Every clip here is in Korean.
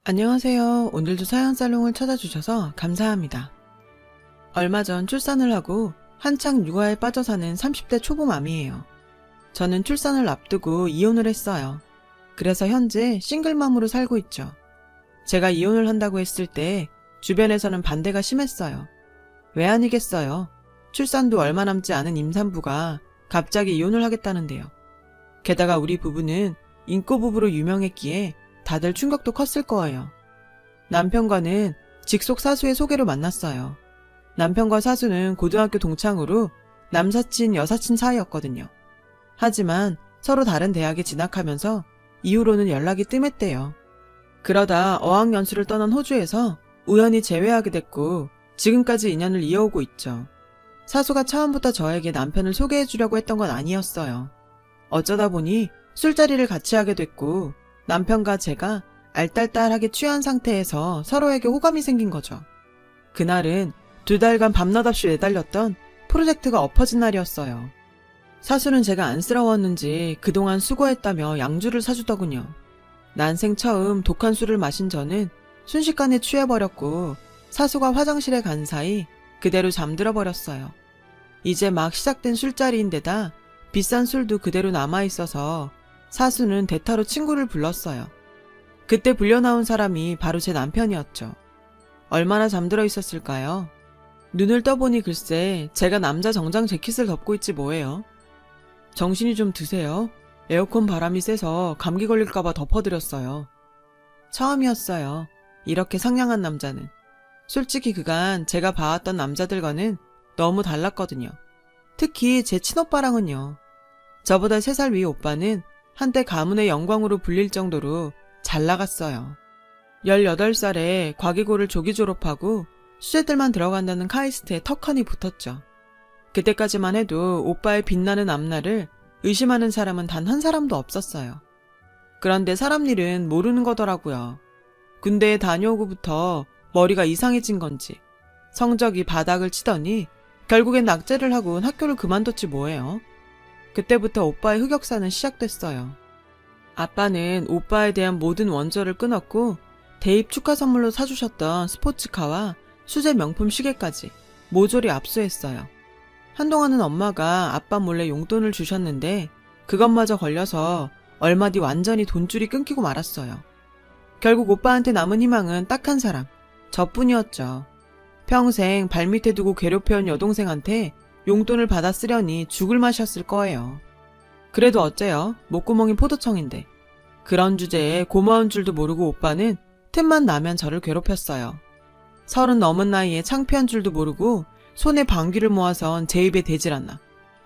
안녕하세요. 오늘도 사연살롱을 찾아주셔서 감사합니다. 얼마 전 출산을 하고 한창 육아에 빠져 사는 30대 초보맘이에요. 저는 출산을 앞두고 이혼을 했어요. 그래서 현재 싱글맘으로 살고 있죠. 제가 이혼을 한다고 했을 때 주변에서는 반대가 심했어요. 왜 아니겠어요? 출산도 얼마 남지 않은 임산부가 갑자기 이혼을 하겠다는데요. 게다가 우리 부부는 인꼬 부부로 유명했기에 다들 충격도 컸을 거예요. 남편과는 직속 사수의 소개로 만났어요. 남편과 사수는 고등학교 동창으로 남사친 여사친 사이였거든요. 하지만 서로 다른 대학에 진학하면서 이후로는 연락이 뜸했대요. 그러다 어학연수를 떠난 호주에서 우연히 재회하게 됐고 지금까지 인연을 이어오고 있죠. 사수가 처음부터 저에게 남편을 소개해주려고 했던 건 아니었어요. 어쩌다 보니 술자리를 같이 하게 됐고 남편과 제가 알딸딸하게 취한 상태에서 서로에게 호감이 생긴 거죠. 그날은 2달간 밤낮 없이 내달렸던 프로젝트가 엎어진 날이었어요. 사수는 제가 안쓰러웠는지 그동안 수고했다며 양주를 사주더군요. 난생 처음 독한 술을 마신 저는 순식간에 취해버렸고 사수가 화장실에 간 사이 그대로 잠들어 버렸어요. 이제 막 시작된 술자리인데다 비싼 술도 그대로 남아있어서 사수는 대타로 친구를 불렀어요. 그때 불려나온 사람이 바로 제 남편이었죠. 얼마나 잠들어 있었을까요? 눈을 떠보니 글쎄 제가 남자 정장 재킷을 덮고 있지 뭐예요. 정신이 좀 드세요. 에어컨 바람이 세서 감기 걸릴까봐 덮어드렸어요. 처음이었어요. 이렇게 상냥한 남자는. 솔직히 그간 제가 봐왔던 남자들과는 너무 달랐거든요. 특히 제 친오빠랑은요. 저보다 3살 위 오빠는 한때 가문의 영광으로 불릴 정도로 잘 나갔어요. 18살에 과기고를 조기 졸업하고 수재들만 들어간다는 카이스트에 턱하니 붙었죠. 그때까지만 해도 오빠의 빛나는 앞날을 의심하는 사람은 단 한 사람도 없었어요. 그런데 사람 일은 모르는 거더라고요. 군대에 다녀오고부터 머리가 이상해진 건지 성적이 바닥을 치더니 결국엔 낙제를 하곤 학교를 그만뒀지 뭐예요. 그때부터 오빠의 흑역사는 시작됐어요. 아빠는 오빠에 대한 모든 원조를 끊었고 대입 축하 선물로 사주셨던 스포츠카와 수제 명품 시계까지 모조리 압수했어요. 한동안은 엄마가 아빠 몰래 용돈을 주셨는데 그것마저 걸려서 얼마 뒤 완전히 돈줄이 끊기고 말았어요. 결국 오빠한테 남은 희망은 딱 한 사람, 저뿐이었죠. 평생 발밑에 두고 괴롭혀온 여동생한테 용돈을 받아 쓰려니 죽을 맛이었을 거예요. 그래도 어째요? 목구멍이 포도청인데. 그런 주제에 고마운 줄도 모르고 오빠는 틈만 나면 저를 괴롭혔어요. 30 넘은 나이에 창피한 줄도 모르고 손에 방귀를 모아선 제 입에 대질 않나.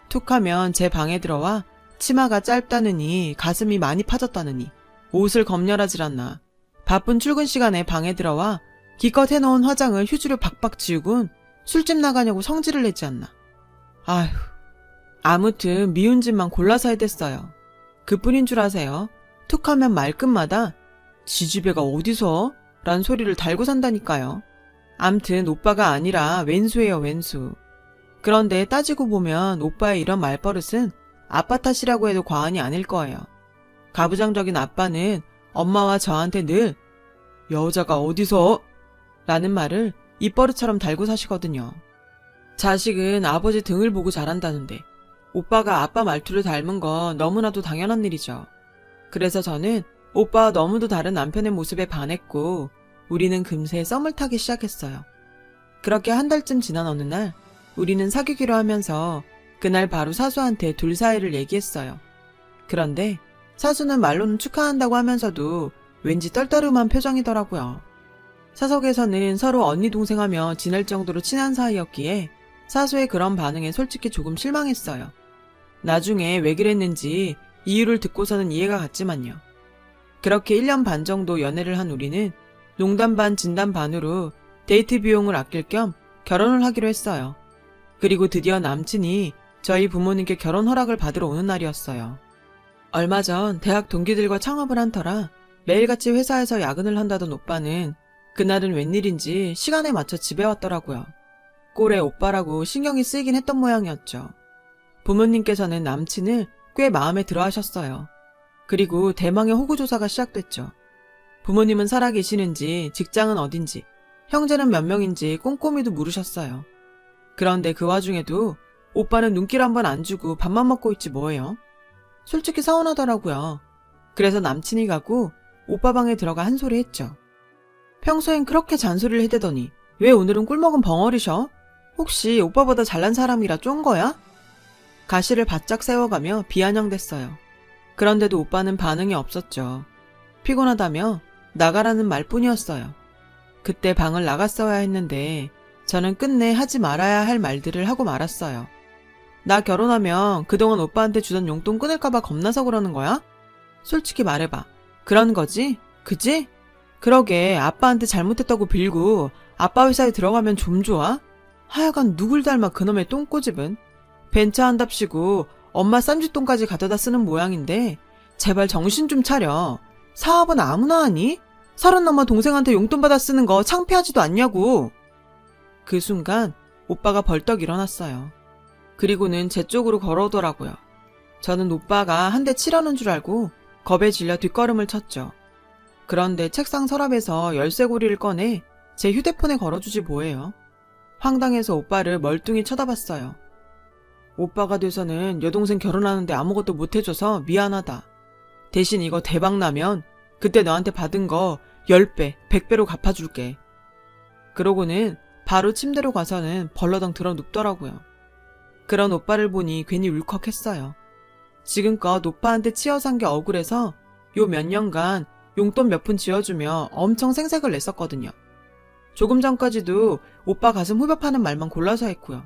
툭하면 제 방에 들어와 치마가 짧다느니 가슴이 많이 파졌다느니 옷을 검열하질 않나. 바쁜 출근 시간에 방에 들어와 기껏 해놓은 화장을 휴지로 박박 지우곤 술집 나가냐고 성질을 내지 않나. 아휴, 아무튼 미운 짓만 골라서 해댔어요. 그뿐인 줄 아세요? 툭하면 말끝마다 지지배가 어디서? 란 소리를 달고 산다니까요. 암튼 오빠가 아니라 왼수예요, 왼수. 그런데 따지고 보면 오빠의 이런 말버릇은 아빠 탓이라고 해도 과언이 아닐 거예요. 가부장적인 아빠는 엄마와 저한테 늘 여자가 어디서? 라는 말을 입버릇처럼 달고 사시거든요. 자식은 아버지 등을 보고 자란다는데 오빠가 아빠 말투를 닮은 건 너무나도 당연한 일이죠. 그래서 저는 오빠와 너무도 다른 남편의 모습에 반했고 우리는 금세 썸을 타기 시작했어요. 그렇게 한 달쯤 지난 어느 날 우리는 사귀기로 하면서 그날 바로 사수한테 둘 사이를 얘기했어요. 그런데 사수는 말로는 축하한다고 하면서도 왠지 떨떠름한 표정이더라고요. 사석에서는 서로 언니 동생하며 지낼 정도로 친한 사이였기에 사수의 그런 반응에 솔직히 조금 실망했어요. 나중에 왜 그랬는지 이유를 듣고서는 이해가 갔지만요. 그렇게 1년 반 정도 연애를 한 우리는 농담 반 진담 반으로 데이트 비용을 아낄 겸 결혼을 하기로 했어요. 그리고 드디어 남친이 저희 부모님께 결혼 허락을 받으러 오는 날이었어요. 얼마 전 대학 동기들과 창업을 한 터라 매일같이 회사에서 야근을 한다던 오빠는 그날은 웬일인지 시간에 맞춰 집에 왔더라고요. 꼴에 오빠라고 신경이 쓰이긴 했던 모양이었죠. 부모님께서는 남친을 꽤 마음에 들어 하셨어요. 그리고 대망의 호구조사가 시작됐죠. 부모님은 살아계시는지, 직장은 어딘지, 형제는 몇 명인지 꼼꼼히도 물으셨어요. 그런데 그 와중에도 오빠는 눈길 한 번 안 주고 밥만 먹고 있지 뭐예요. 솔직히 서운하더라고요. 그래서 남친이 가고 오빠 방에 들어가 한 소리 했죠. 평소엔 그렇게 잔소리를 해대더니 왜 오늘은 꿀먹은 벙어리셔? 혹시 오빠보다 잘난 사람이라 쫀 거야? 가시를 바짝 세워가며 비아냥댔어요. 그런데도 오빠는 반응이 없었죠. 피곤하다며 나가라는 말뿐이었어요. 그때 방을 나갔어야 했는데 저는 끝내 하지 말아야 할 말들을 하고 말았어요. 나 결혼하면 그동안 오빠한테 주던 용돈 끊을까봐 겁나서 그러는 거야? 솔직히 말해봐. 그런 거지? 그지? 그러게 아빠한테 잘못했다고 빌고 아빠 회사에 들어가면 좀 좋아? 하여간 누굴 닮아 그놈의 똥꼬집은. 벤처한답시고 엄마 쌈짓돈까지 가져다 쓰는 모양인데 제발 정신 좀 차려. 사업은 아무나 하니? 30 넘어 동생한테 용돈 받아 쓰는 거 창피하지도 않냐고. 그 순간 오빠가 벌떡 일어났어요. 그리고는 제 쪽으로 걸어오더라고요. 저는 오빠가 한 대 치려는 줄 알고 겁에 질려 뒷걸음을 쳤죠. 그런데 책상 서랍에서 열쇠고리를 꺼내 제 휴대폰에 걸어주지 뭐예요. 황당해서 오빠를 멀뚱히 쳐다봤어요. 오빠가 돼서는 여동생 결혼하는데 아무것도 못해줘서 미안하다. 대신 이거 대박 나면 그때 너한테 받은 거 10배, 100배로 갚아줄게. 그러고는 바로 침대로 가서는 벌러덩 들어 눕더라고요. 그런 오빠를 보니 괜히 울컥했어요. 지금껏 오빠한테 치여 산 게 억울해서 요 몇 년간 용돈 몇 푼 쥐어주며 엄청 생색을 냈었거든요. 조금 전까지도 오빠 가슴 후벼 파는 말만 골라서 했고요.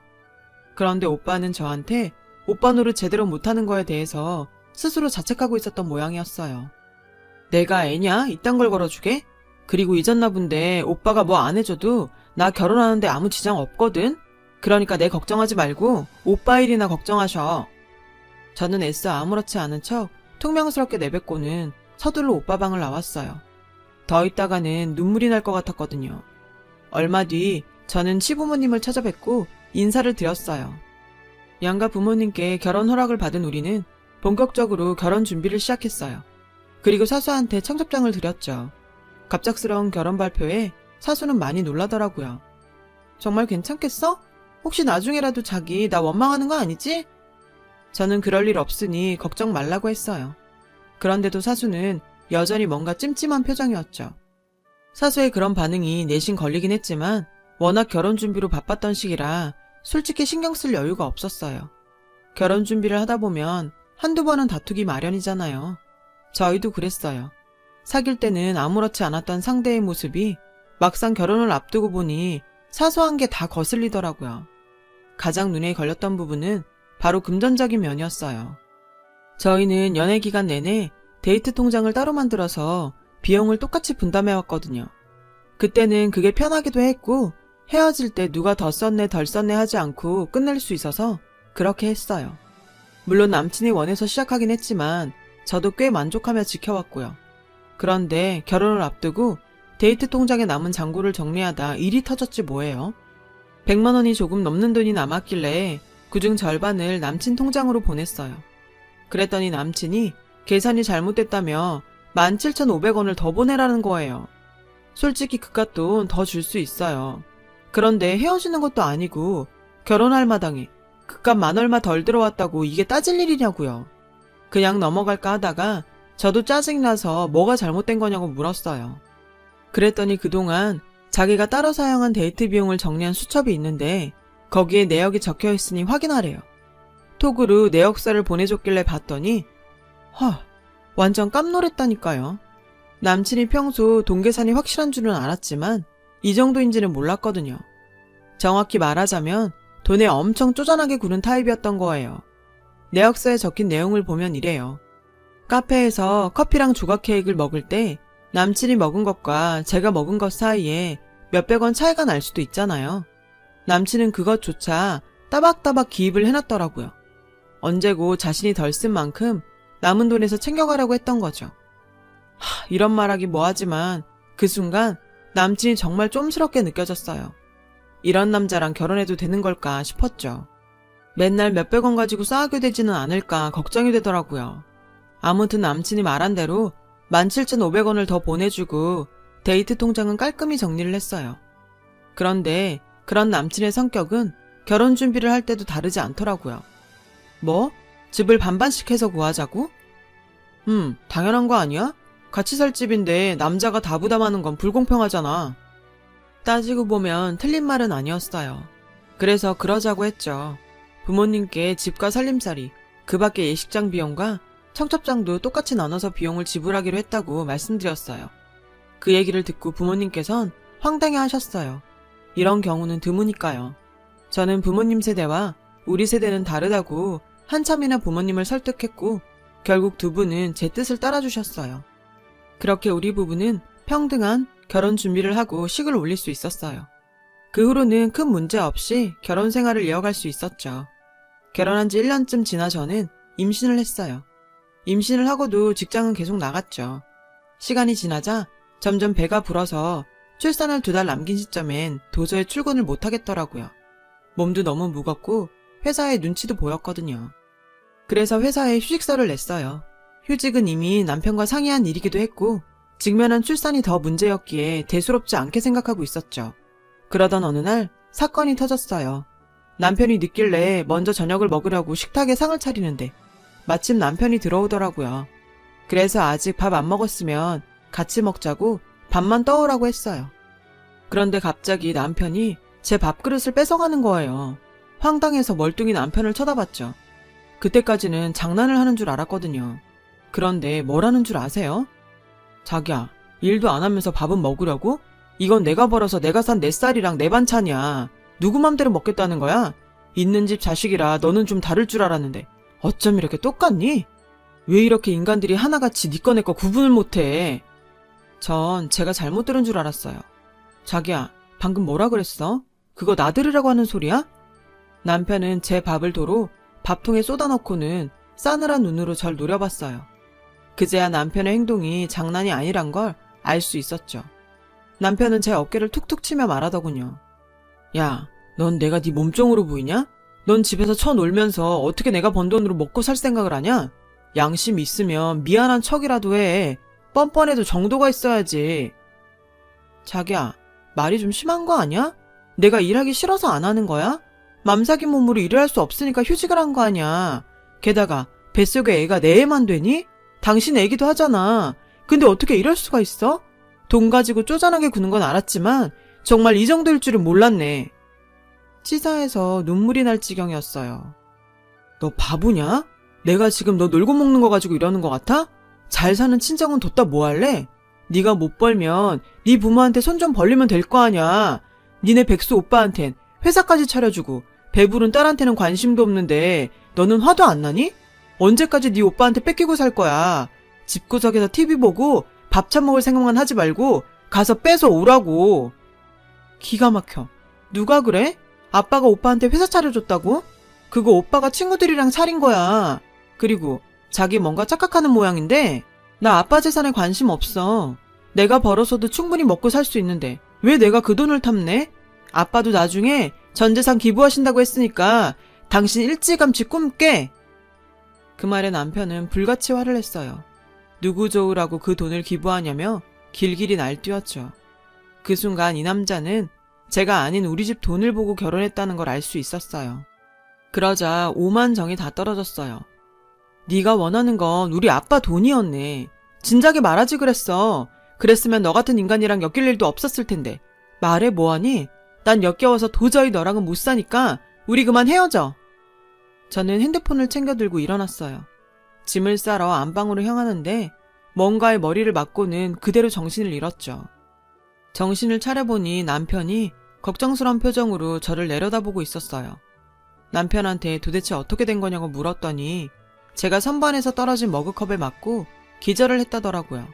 그런데 오빠는 저한테 오빠 노릇 제대로 못하는 거에 대해서 스스로 자책하고 있었던 모양이었어요. 내가 애냐? 이딴 걸 걸어주게? 그리고 잊었나 본데 오빠가 뭐 안 해줘도 나 결혼하는데 아무 지장 없거든? 그러니까 내 걱정하지 말고 오빠 일이나 걱정하셔. 저는 애써 아무렇지 않은 척 퉁명스럽게 내뱉고는 서둘러 오빠 방을 나왔어요. 더 있다가는 눈물이 날 것 같았거든요. 얼마 뒤 저는 시부모님을 찾아뵙고 인사를 드렸어요. 양가 부모님께 결혼 허락을 받은 우리는 본격적으로 결혼 준비를 시작했어요. 그리고 사수한테 청첩장을 드렸죠. 갑작스러운 결혼 발표에 사수는 많이 놀라더라고요. 정말 괜찮겠어? 혹시 나중에라도 자기 나 원망하는 거 아니지? 저는 그럴 일 없으니 걱정 말라고 했어요. 그런데도 사수는 여전히 뭔가 찜찜한 표정이었죠. 사수의 그런 반응이 내심 걸리긴 했지만 워낙 결혼 준비로 바빴던 시기라 솔직히 신경 쓸 여유가 없었어요. 결혼 준비를 하다 보면 한두 번은 다투기 마련이잖아요. 저희도 그랬어요. 사귈 때는 아무렇지 않았던 상대의 모습이 막상 결혼을 앞두고 보니 사소한 게 다 거슬리더라고요. 가장 눈에 걸렸던 부분은 바로 금전적인 면이었어요. 저희는 연애 기간 내내 데이트 통장을 따로 만들어서 비용을 똑같이 분담해왔거든요. 그때는 그게 편하기도 했고 헤어질 때 누가 더 썼네 덜 썼네 하지 않고 끝낼 수 있어서 그렇게 했어요. 물론 남친이 원해서 시작하긴 했지만 저도 꽤 만족하며 지켜왔고요. 그런데 결혼을 앞두고 데이트 통장에 남은 잔고를 정리하다 일이 터졌지 뭐예요. 100만 원이 조금 넘는 돈이 남았길래 그중 절반을 남친 통장으로 보냈어요. 그랬더니 남친이 계산이 잘못됐다며 17,500원을 더 보내라는 거예요. 솔직히 그깟 돈 더 줄 수 있어요. 그런데 헤어지는 것도 아니고 결혼할 마당에 그깟 만 얼마 덜 들어왔다고 이게 따질 일이냐고요. 그냥 넘어갈까 하다가 저도 짜증나서 뭐가 잘못된 거냐고 물었어요. 그랬더니 그동안 자기가 따로 사용한 데이트 비용을 정리한 수첩이 있는데 거기에 내역이 적혀있으니 확인하래요. 톡으로 내역서를 보내줬길래 봤더니 완전 깜놀했다니까요. 남친이 평소 돈 계산이 확실한 줄은 알았지만 이 정도인지는 몰랐거든요. 정확히 말하자면 돈에 엄청 쪼잔하게 구는 타입이었던 거예요. 내역서에 적힌 내용을 보면 이래요. 카페에서 커피랑 조각 케이크를 먹을 때 남친이 먹은 것과 제가 먹은 것 사이에 몇백 원 차이가 날 수도 있잖아요. 남친은 그것조차 따박따박 기입을 해놨더라고요. 언제고 자신이 덜 쓴 만큼 남은 돈에서 챙겨가라고 했던 거죠. 이런 말하기 뭐하지만 그 순간 남친이 정말 쫌스럽게 느껴졌어요. 이런 남자랑 결혼해도 되는 걸까 싶었죠. 맨날 몇백 원 가지고 싸우게 되지는 않을까 걱정이 되더라고요. 아무튼 남친이 말한 대로 17,500원을 더 보내주고 데이트 통장은 깔끔히 정리를 했어요. 그런데 그런 남친의 성격은 결혼 준비를 할 때도 다르지 않더라고요. 뭐? 집을 반반씩 해서 구하자고? 당연한 거 아니야? 같이 살 집인데 남자가 다 부담하는 건 불공평하잖아. 따지고 보면 틀린 말은 아니었어요. 그래서 그러자고 했죠. 부모님께 집과 살림살이, 그 밖에 예식장 비용과 청첩장도 똑같이 나눠서 비용을 지불하기로 했다고 말씀드렸어요. 그 얘기를 듣고 부모님께선 황당해 하셨어요. 이런 경우는 드무니까요. 저는 부모님 세대와 우리 세대는 다르다고 한참이나 부모님을 설득했고 결국 두 분은 제 뜻을 따라주셨어요. 그렇게 우리 부부는 평등한 결혼 준비를 하고 식을 올릴 수 있었어요. 그 후로는 큰 문제 없이 결혼 생활을 이어갈 수 있었죠. 결혼한 지 1년쯤 지나 저는 임신을 했어요. 임신을 하고도 직장은 계속 나갔죠. 시간이 지나자 점점 배가 불어서 출산을 2달 남긴 시점엔 도저히 출근을 못하겠더라고요. 몸도 너무 무겁고 회사에 눈치도 보였거든요. 그래서 회사에 휴직서를 냈어요. 휴직은 이미 남편과 상의한 일이기도 했고 직면한 출산이 더 문제였기에 대수롭지 않게 생각하고 있었죠. 그러던 어느 날 사건이 터졌어요. 남편이 늦길래 먼저 저녁을 먹으려고 식탁에 상을 차리는데 마침 남편이 들어오더라고요. 그래서 아직 밥 안 먹었으면 같이 먹자고 밥만 떠오라고 했어요. 그런데 갑자기 남편이 제 밥그릇을 뺏어가는 거예요. 황당해서 멀뚱히 남편을 쳐다봤죠. 그때까지는 장난을 하는 줄 알았거든요. 그런데 뭐라는 줄 아세요? 자기야, 일도 안 하면서 밥은 먹으려고? 이건 내가 벌어서 내가 산 내 쌀이랑 내 반찬이야. 누구 맘대로 먹겠다는 거야? 있는 집 자식이라 너는 좀 다를 줄 알았는데 어쩜 이렇게 똑같니? 왜 이렇게 인간들이 하나같이 니 거 내 거 구분을 못해? 전 제가 잘못 들은 줄 알았어요. 자기야, 방금 뭐라 그랬어? 그거 나 들으라고 하는 소리야? 남편은 제 밥을 도로 밥통에 쏟아넣고는 싸늘한 눈으로 절 노려봤어요. 그제야 남편의 행동이 장난이 아니란 걸 알 수 있었죠. 남편은 제 어깨를 툭툭 치며 말하더군요. 야, 넌 내가 네 몸종으로 보이냐? 넌 집에서 쳐놀면서 어떻게 내가 번 돈으로 먹고 살 생각을 하냐? 양심 있으면 미안한 척이라도 해. 뻔뻔해도 정도가 있어야지. 자기야, 말이 좀 심한 거 아니야? 내가 일하기 싫어서 안 하는 거야? 맘사긴 몸으로 일을 할 수 없으니까 휴직을 한 거 아니야. 게다가 뱃속에 애가 내 애만 되니? 당신 애기도 하잖아. 근데 어떻게 이럴 수가 있어? 돈 가지고 쪼잔하게 구는 건 알았지만 정말 이 정도일 줄은 몰랐네. 치사해서 눈물이 날 지경이었어요. 너 바보냐? 내가 지금 너 놀고 먹는 거 가지고 이러는 거 같아? 잘 사는 친정은 뒀다 뭐 할래? 네가 못 벌면 네 부모한테 손 좀 벌리면 될 거 아냐. 니네 백수 오빠한텐 회사까지 차려주고 배부른 딸한테는 관심도 없는데 너는 화도 안 나니? 언제까지 네 오빠한테 뺏기고 살 거야. 집구석에서 TV 보고 밥차 먹을 생각만 하지 말고 가서 뺏어 오라고. 기가 막혀. 누가 그래? 아빠가 오빠한테 회사 차려줬다고? 그거 오빠가 친구들이랑 차린 거야. 그리고 자기 뭔가 착각하는 모양인데 나 아빠 재산에 관심 없어. 내가 벌어서도 충분히 먹고 살 수 있는데 왜 내가 그 돈을 탐내? 아빠도 나중에 전 재산 기부하신다고 했으니까 당신 일찌감치 꿈 깨. 그 말에 남편은 불같이 화를 냈어요. 누구 좋으라고 그 돈을 기부하냐며 길길이 날뛰었죠. 그 순간 이 남자는 제가 아닌 우리 집 돈을 보고 결혼했다는 걸 알 수 있었어요. 그러자 오만정이 다 떨어졌어요. 네가 원하는 건 우리 아빠 돈이었네. 진작에 말하지 그랬어. 그랬으면 너 같은 인간이랑 엮일 일도 없었을 텐데. 말해 뭐하니? 난 역겨워서 도저히 너랑은 못 사니까 우리 그만 헤어져. 저는 핸드폰을 챙겨 들고 일어났어요. 짐을 싸러 안방으로 향하는데 뭔가에 머리를 맞고는 그대로 정신을 잃었죠. 정신을 차려보니 남편이 걱정스러운 표정으로 저를 내려다보고 있었어요. 남편한테 도대체 어떻게 된 거냐고 물었더니 제가 선반에서 떨어진 머그컵에 맞고 기절을 했다더라고요.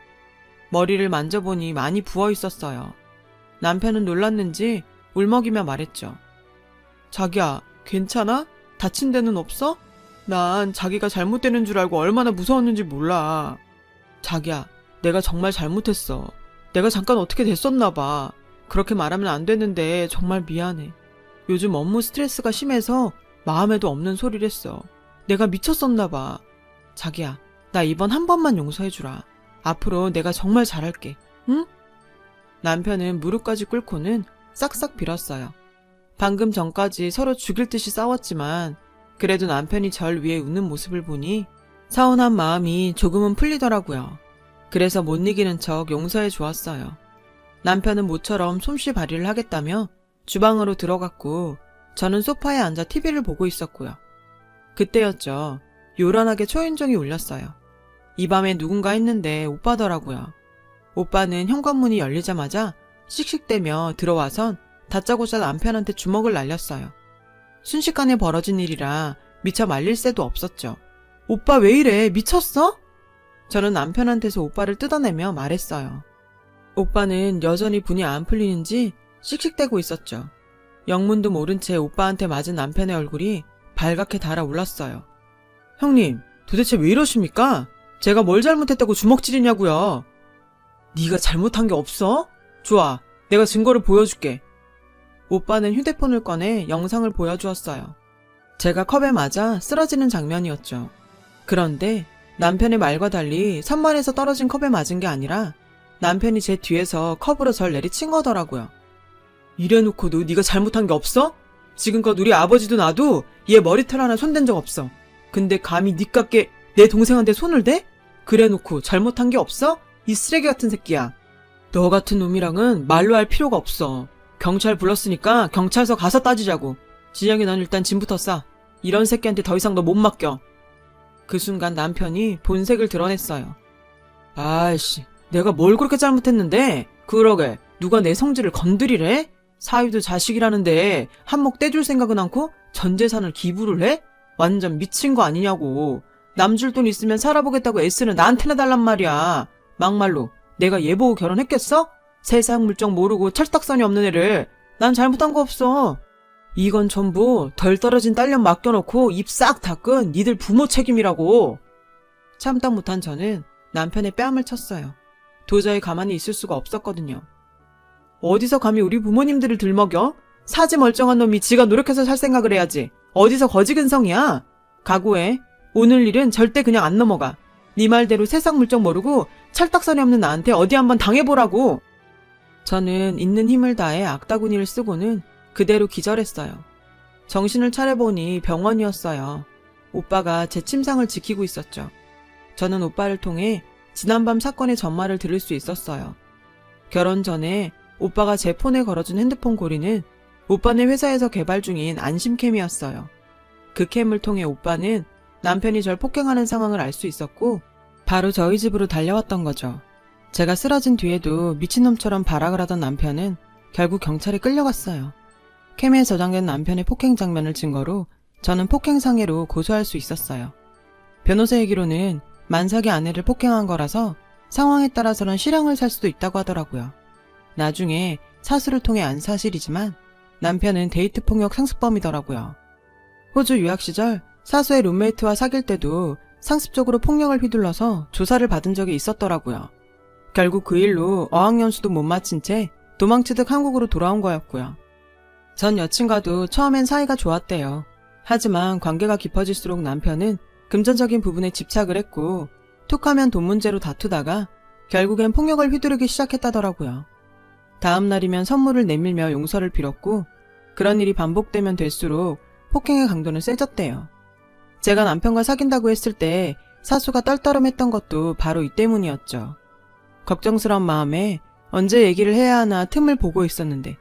머리를 만져보니 많이 부어 있었어요. 남편은 놀랐는지 울먹이며 말했죠. 자기야, 괜찮아? 다친 데는 없어? 난 자기가 잘못되는 줄 알고 얼마나 무서웠는지 몰라. 자기야, 내가 정말 잘못했어. 내가 잠깐 어떻게 됐었나 봐. 그렇게 말하면 안 되는데 정말 미안해. 요즘 업무 스트레스가 심해서 마음에도 없는 소리를 했어. 내가 미쳤었나 봐. 자기야, 나 이번 한 번만 용서해주라. 앞으로 내가 정말 잘할게. 응? 남편은 무릎까지 꿇고는 싹싹 빌었어요. 방금 전까지 서로 죽일 듯이 싸웠지만 그래도 남편이 절 위해 웃는 모습을 보니 서운한 마음이 조금은 풀리더라고요. 그래서 못 이기는 척 용서해 주었어요. 남편은 모처럼 솜씨 발휘를 하겠다며 주방으로 들어갔고 저는 소파에 앉아 TV를 보고 있었고요. 그때였죠. 요란하게 초인종이 울렸어요. 이 밤에 누군가 했는데 오빠더라고요. 오빠는 현관문이 열리자마자 씩씩대며 들어와선 다짜고짜 남편한테 주먹을 날렸어요. 순식간에 벌어진 일이라 미처 말릴 새도 없었죠. 오빠 왜 이래? 미쳤어? 저는 남편한테서 오빠를 뜯어내며 말했어요. 오빠는 여전히 분이 안 풀리는지 씩씩대고 있었죠. 영문도 모른 채 오빠한테 맞은 남편의 얼굴이 발갛게 달아올랐어요. 형님, 도대체 왜 이러십니까? 제가 뭘 잘못했다고 주먹질이냐고요. 네가 잘못한 게 없어? 좋아, 내가 증거를 보여줄게. 오빠는 휴대폰을 꺼내 영상을 보여주었어요. 제가 컵에 맞아 쓰러지는 장면이었죠. 그런데 남편의 말과 달리 선반에서 떨어진 컵에 맞은 게 아니라 남편이 제 뒤에서 컵으로 절 내리친 거더라고요. 이래놓고도 네가 잘못한 게 없어? 지금껏 우리 아버지도 나도 얘 머리털 하나 손댄 적 없어. 근데 감히 니깎게 내 동생한테 손을 대? 그래놓고 잘못한 게 없어? 이 쓰레기 같은 새끼야. 너 같은 놈이랑은 말로 할 필요가 없어. 경찰 불렀으니까 경찰서 가서 따지자고. 진영이 넌 일단 짐부터 싸. 이런 새끼한테 더 이상 너 못 맡겨. 그 순간 남편이 본색을 드러냈어요. 아이씨, 내가 뭘 그렇게 잘못했는데? 그러게, 누가 내 성질을 건드리래? 사위도 자식이라는데 한몫 떼줄 생각은 않고 전 재산을 기부를 해? 완전 미친 거 아니냐고. 남 줄 돈 있으면 살아보겠다고 애쓰는 나한테나 달란 말이야. 막말로 내가 얘 보고 결혼했겠어? 세상 물정 모르고 철딱선이 없는 애를. 난 잘못한 거 없어. 이건 전부 덜 떨어진 딸년 맡겨놓고 입 싹 닦은 니들 부모 책임이라고. 참다 못한 저는 남편의 뺨을 쳤어요. 도저히 가만히 있을 수가 없었거든요. 어디서 감히 우리 부모님들을 들먹여? 사지 멀쩡한 놈이 지가 노력해서 살 생각을 해야지. 어디서 거지근성이야? 각오해. 오늘 일은 절대 그냥 안 넘어가. 네 말대로 세상 물정 모르고 찰떡선이 없는 나한테 어디 한번 당해보라고. 저는 있는 힘을 다해 악다구니를 쓰고는 그대로 기절했어요. 정신을 차려보니 병원이었어요. 오빠가 제 침상을 지키고 있었죠. 저는 오빠를 통해 지난밤 사건의 전말을 들을 수 있었어요. 결혼 전에 오빠가 제 폰에 걸어준 핸드폰 고리는 오빠네 회사에서 개발 중인 안심캠이었어요. 그 캠을 통해 오빠는 남편이 절 폭행하는 상황을 알 수 있었고 바로 저희 집으로 달려왔던 거죠. 제가 쓰러진 뒤에도 미친놈처럼 발악을 하던 남편은 결국 경찰에 끌려갔어요. 캠에 저장된 남편의 폭행 장면을 증거로 저는 폭행상해로 고소할 수 있었어요. 변호사 얘기로는 만삭이 아내를 폭행한 거라서 상황에 따라서는 실형을 살 수도 있다고 하더라고요. 나중에 사수를 통해 안 사실이지만 남편은 데이트 폭력 상습범이더라고요. 호주 유학 시절 사수의 룸메이트와 사귈 때도 상습적으로 폭력을 휘둘러서 조사를 받은 적이 있었더라고요. 결국 그 일로 어학연수도 못 마친 채 도망치듯 한국으로 돌아온 거였고요. 전 여친과도 처음엔 사이가 좋았대요. 하지만 관계가 깊어질수록 남편은 금전적인 부분에 집착을 했고 툭하면 돈 문제로 다투다가 결국엔 폭력을 휘두르기 시작했다더라고요. 다음 날이면 선물을 내밀며 용서를 빌었고 그런 일이 반복되면 될수록 폭행의 강도는 세졌대요. 제가 남편과 사귄다고 했을 때 사수가 떨떠름했던 것도 바로 이 때문이었죠. 걱정스러운 마음에 언제 얘기를 해야 하나 틈을 보고 있었는데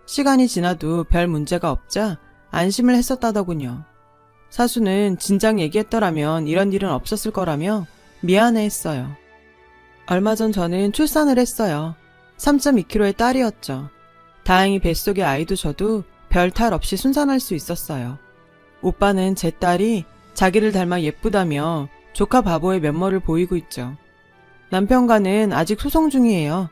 시간이 지나도 별 문제가 없자 안심을 했었다더군요. 사수는 진작 얘기했더라면 이런 일은 없었을 거라며 미안해했어요. 얼마 전 저는 출산을 했어요. 3.2kg의 딸이었죠. 다행히 뱃속의 아이도 저도 별 탈 없이 순산할 수 있었어요. 오빠는 제 딸이 자기를 닮아 예쁘다며 조카 바보의 면모를 보이고 있죠. 남편과는 아직 소송 중이에요.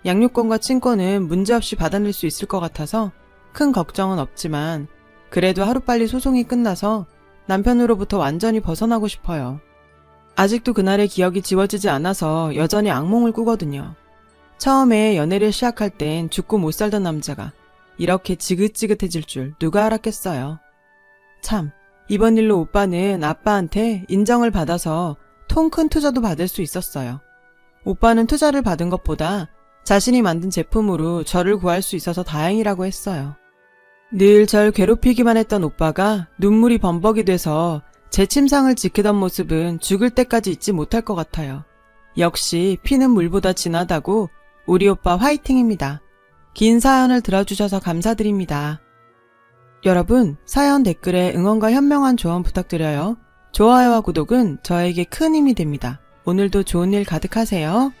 양육권과 친권은 문제없이 받아낼 수 있을 것 같아서 큰 걱정은 없지만 그래도 하루빨리 소송이 끝나서 남편으로부터 완전히 벗어나고 싶어요. 아직도 그날의 기억이 지워지지 않아서 여전히 악몽을 꾸거든요. 처음에 연애를 시작할 땐 죽고 못 살던 남자가 이렇게 지긋지긋해질 줄 누가 알았겠어요. 참, 이번 일로 오빠는 아빠한테 인정을 받아서 통 큰 투자도 받을 수 있었어요. 오빠는 투자를 받은 것보다 자신이 만든 제품으로 저를 구할 수 있어서 다행이라고 했어요. 늘 절 괴롭히기만 했던 오빠가 눈물이 범벅이 돼서 제 침상을 지키던 모습은 죽을 때까지 잊지 못할 것 같아요. 역시 피는 물보다 진하다고 우리 오빠 화이팅입니다. 긴 사연을 들어주셔서 감사드립니다. 여러분, 사연 댓글에 응원과 현명한 조언 부탁드려요. 좋아요와 구독은 저에게 큰 힘이 됩니다. 오늘도 좋은 일 가득하세요.